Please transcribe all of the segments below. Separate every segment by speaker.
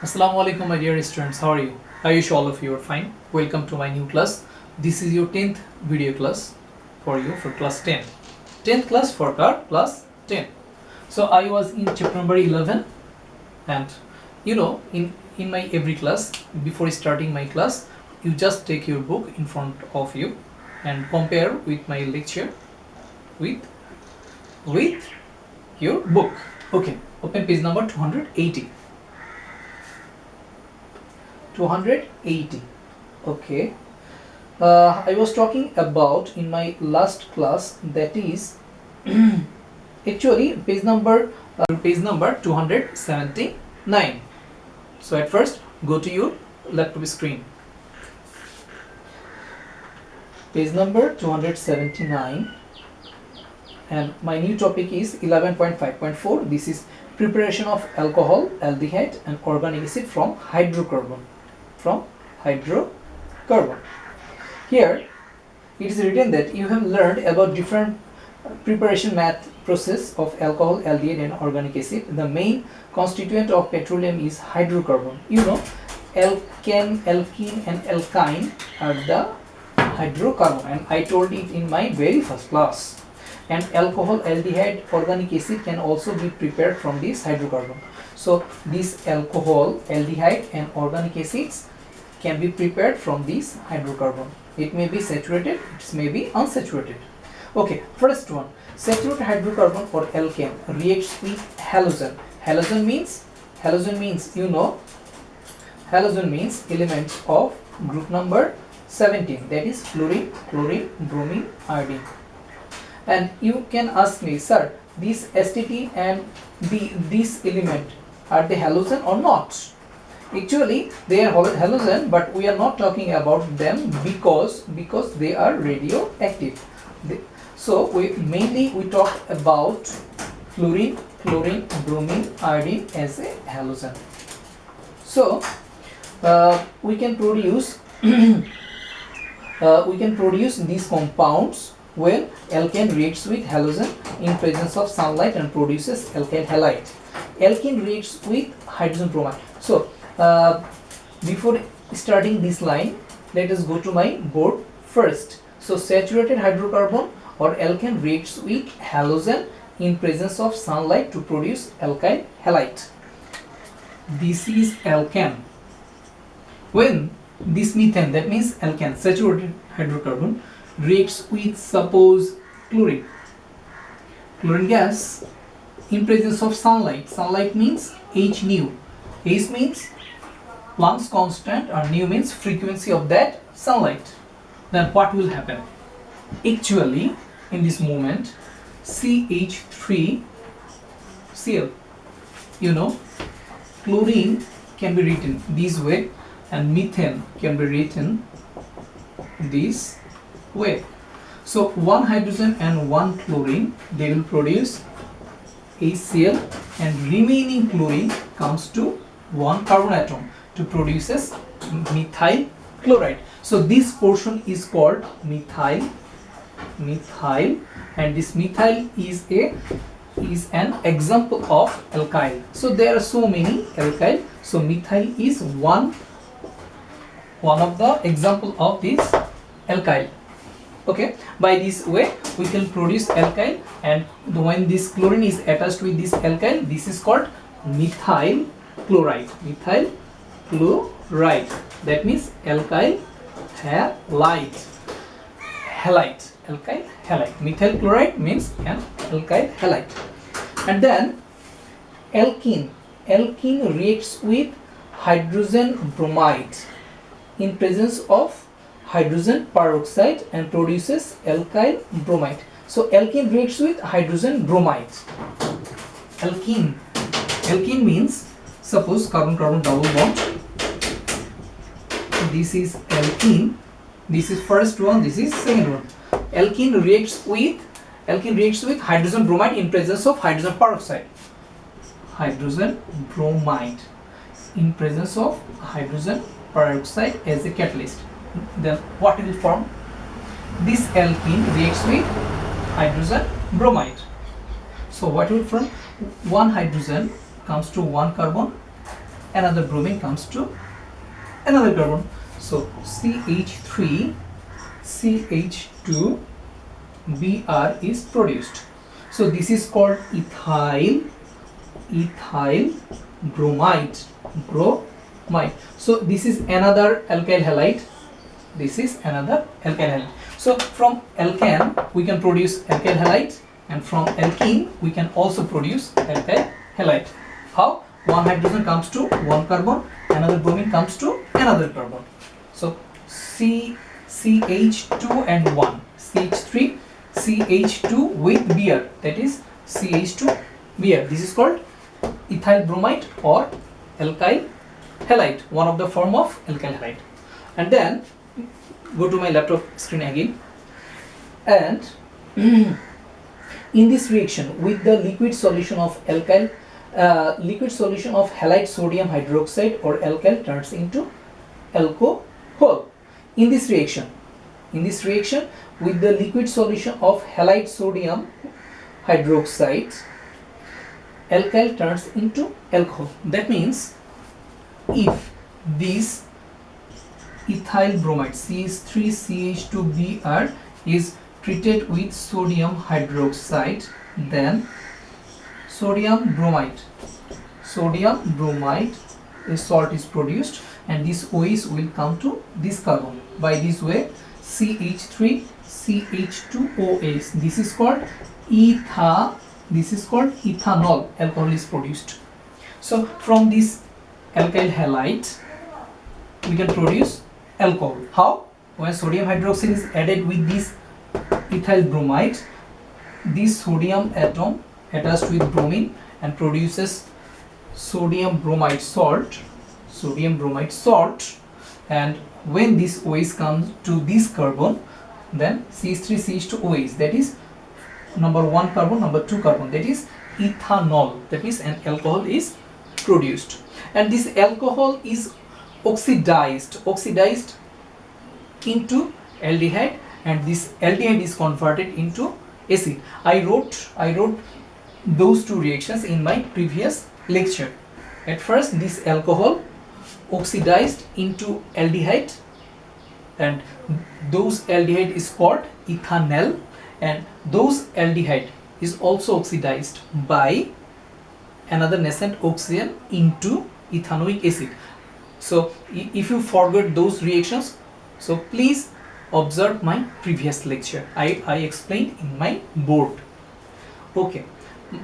Speaker 1: Assalamu alaikum, my dear students. How are you? I wish all of you are fine. Welcome to my new class. This is your 10th video class for you for class 10. 10th class for class 10. So I was in chapter number 11, and in my every class, before starting my class, you just take your book in front of you and compare with my lecture with your book. Okay, open page number 280. 280. Okay, I was talking about in my last class, that is actually page number 279. So at first go to your laptop screen, page number 279, and my new topic is 11.5.4. This is preparation of alcohol, aldehyde and organic acid from hydrocarbon. Here it is written that you have learned about different preparation math process of alcohol, aldehyde and organic acid. The main constituent of petroleum is hydrocarbon. Alkane and alkyne are the hydrocarbon, and I told it in my very first class. And alcohol, aldehyde, organic acid can also be prepared from this hydrocarbon. So this alcohol, aldehyde and organic acids can be prepared from this hydrocarbon. It may be saturated, it may be unsaturated. Okay, first one, saturated hydrocarbon or alkane reacts with halogen. Halogen means elements of group number 17, that is fluorine, chlorine, bromine, iodine. And you can ask me, sir, this STT and this element, are they halogen or not? Actually they are halogen, but we are not talking about them because they are radioactive. So we talk about fluorine, chlorine, bromine, iodine as a halogen. So we can produce these compounds when alkane reacts with halogen in presence of sunlight and produces alkyl halide. Alkene reacts with hydrogen bromide. So before starting this line, let us go to my board first. So saturated hydrocarbon or alkane reacts with halogen in presence of sunlight to produce alkyl halide. This is alkane. When this methane, that means alkane, saturated hydrocarbon, reacts with, suppose, chlorine gas in presence of sunlight means H nu. H means Planck's constant or nu means frequency of that sunlight. Then what will happen? Actually in this moment, CH3Cl, chlorine can be written this way and methane can be written this way. So one hydrogen and one chlorine, they will produce HCl, and remaining chlorine comes to one carbon atom to produces methyl chloride. So this portion is called methyl, and this methyl is an example of alkyl. So there are so many alkyl. So methyl is one of the example of this alkyl. Okay, by this way we can produce alkyl, and when this chlorine is attached with this alkyl, this is called methyl chloride. That means alkyl halide. Methyl chloride means an alkyl halide. And then alkene reacts with hydrogen bromide in presence of hydrogen peroxide and produces alkyl bromide. So alkene reacts with hydrogen bromide. Alkene means, suppose carbon-carbon double bond. This is alkene. This is first one. This is second one. Alkene reacts with hydrogen bromide in presence of hydrogen peroxide. Hydrogen bromide in presence of hydrogen peroxide as a catalyst. Then what will form? This alkene reacts with hydrogen bromide. So what will form? One hydrogen comes to one carbon another bromine comes to another carbon. So CH3 CH2 Br is produced. So this is called ethyl bromide. So this is another alkyl halide. So from alkane we can produce alkyl halide, and from alkene we can also produce alkyl halide. How? One hydrogen comes to one carbon, another bromine comes to another carbon. So CH2 and 1, CH3 CH2 with Br, that is CH2 Br. This is called ethyl bromide or alkyl halide, one of the form of alkyl halide. And then go to my laptop screen again, and in this reaction with the liquid solution of halide sodium hydroxide or alkyl turns into alcohol. In this reaction with the liquid solution of halide sodium hydroxide, alkyl turns into alcohol. That means if this ethyl bromide CH3CH2Br is treated with sodium hydroxide, then sodium bromide a salt is produced, and this OH will come to this carbon. By this way, CH3CH2OH, this is called ethanol, alcohol is produced. So from this alkyl halide we can produce alcohol. How? When sodium hydroxide is added with this ethyl bromide, this sodium atom attached with bromine and produces sodium bromide salt, and when this OH comes to this carbon, then CH3CH2OH, that is number 1 carbon, number 2 carbon, that is ethanol. That means an alcohol is produced, and this alcohol is oxidized into aldehyde, and this aldehyde is converted into acid. I wrote those two reactions in my previous lecture. At first, this alcohol oxidized into aldehyde, and those aldehyde is called ethanol, and those aldehyde is also oxidized by another nascent oxygen into ethanoic acid. So if you forgot those reactions, so please observe my previous lecture. I explained in my board. Okay,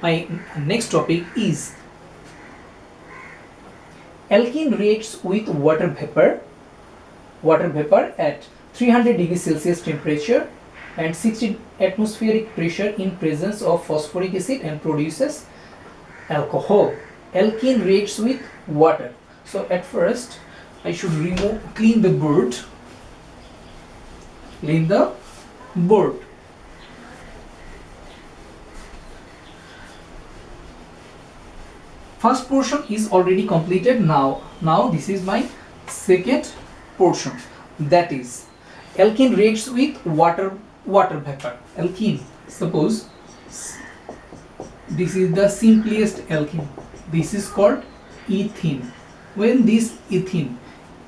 Speaker 1: my next topic is alkene reacts with water vapor at 300 degrees Celsius temperature and 60 atmospheric pressure in presence of phosphoric acid and produces alcohol. Alkene reacts with water. So at first I should clean the board. First portion is already completed. Now this is my second portion, that is alkene reacts with water vapor. Alkene, suppose this is the simplest alkene, this is called ethene. When this ethene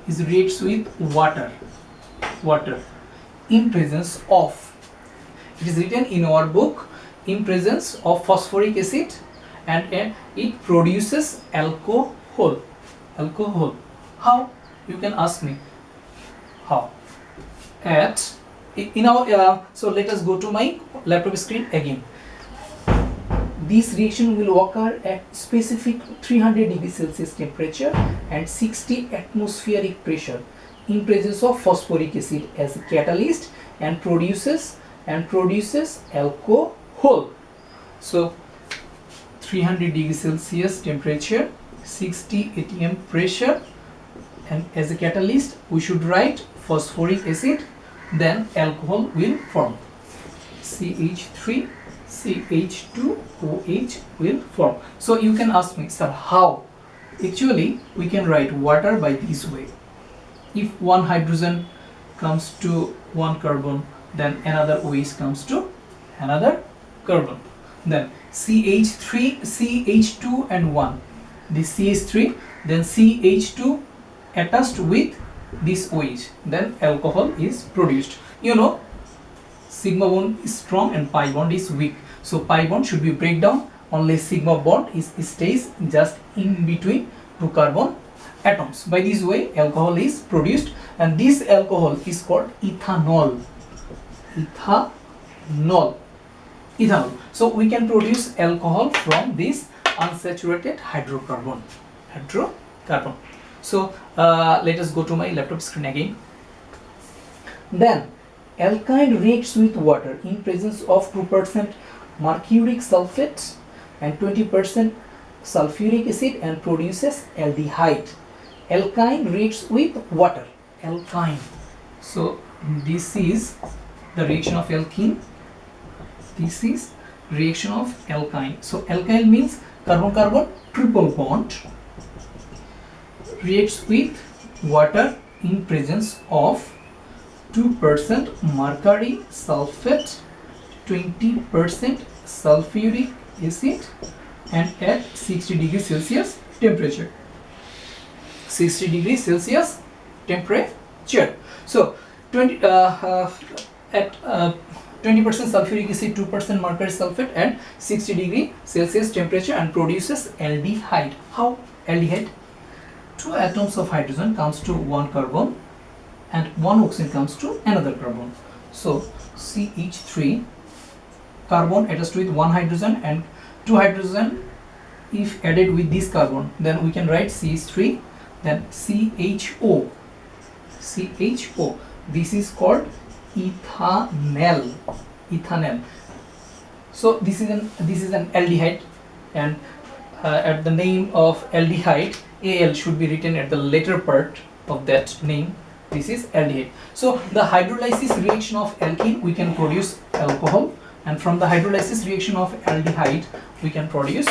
Speaker 1: is reacts with water in presence of, it is written in our book, in presence of phosphoric acid, and it produces alcohol. How? You can ask me how. So let us go to my laptop screen again. This reaction will occur at specific 300 degrees Celsius temperature and 60 atmospheric pressure in presence of phosphoric acid as a catalyst, and produces alcohol. So 300 degrees Celsius temperature, 60 atm pressure, and as a catalyst we should write phosphoric acid, then alcohol will form. CH3 CH2OH will form. So you can ask me, sir, how? Actually we can write water by this way. If one hydrogen comes to one carbon, then another OH comes to another carbon, then CH3 CH2 and 1, this CH3, then CH2 attached with this OH, then alcohol is produced. You know, sigma bond is strong and pi bond is weak, so pi bond should be break down, only sigma bond stays just in between two carbon atoms. By this way alcohol is produced, and this alcohol is called ethanol. Ethanol. So we can produce alcohol from this unsaturated hydrocarbon. So let us go to my laptop screen again. Then alkyne reacts with water in presence of 2% mercuric sulfate and 20% sulfuric acid and produces aldehyde. Alkyne reacts with water. Alkyne. So this is the reaction of alkene. This is reaction of alkyne. So alkyne means carbon-carbon triple bond reacts with water in presence of 2% mercury sulfate, 20% sulfuric acid, and at 60 degrees Celsius temperature. 60 degrees Celsius temperature. So 20% sulfuric acid, 2% mercury sulfate, and 60 degree Celsius temperature, and produces aldehyde. How aldehyde? 2 atoms of hydrogen comes to 1 carbon and 1 oxygen comes to another carbon. So CH3 carbon attached with 1 hydrogen and 2 hydrogen if added with this carbon, then we can write CH3, then CHO. This is called ethanol. So this is an aldehyde, and at the name of aldehyde, Al should be written at the later part of that name. This is aldehyde. So the hydrolysis reaction of alkene, we can produce alcohol, and from the hydrolysis reaction of aldehyde we can produce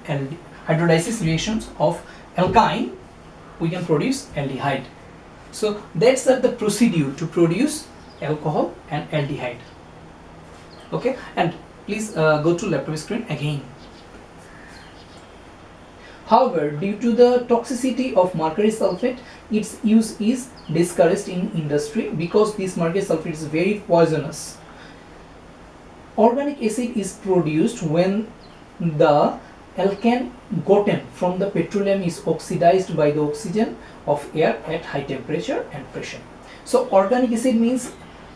Speaker 1: hydrolysis reactions of alkyne, we can produce aldehyde. So that's the procedure to produce alcohol and aldehyde. Okay, and please go to laptop screen again. However, due to the toxicity of mercury sulfate, its use is discouraged in industry because this mercury sulfate is very poisonous. Organic acid is produced when the alkane gotten from the petroleum is oxidized by the oxygen of air at high temperature and pressure. So organic acid means,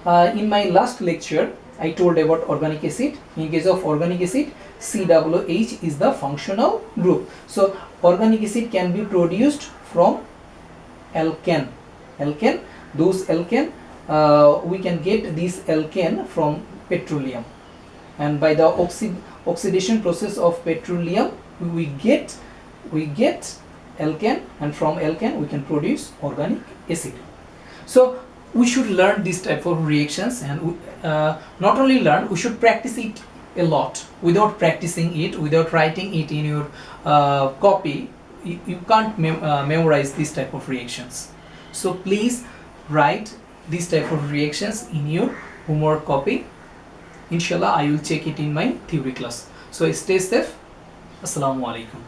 Speaker 1: in my last lecture I told about organic acid. In case of organic acid, COOH is the functional group. So organic acid can be produced from alkane. Those alkane, we can get this alkane from petroleum, and by the oxidation process of petroleum we get alkane, and from alkane we can produce organic acid. So we should learn this type of reactions, and not only learn, we should practice it a lot. Without practicing it, without writing it in your copy, you can't memorize this type of reactions. So please write this type of reactions in your homework copy. Inshallah, I will check it in my theory class. So stay safe. Assalamu alaikum.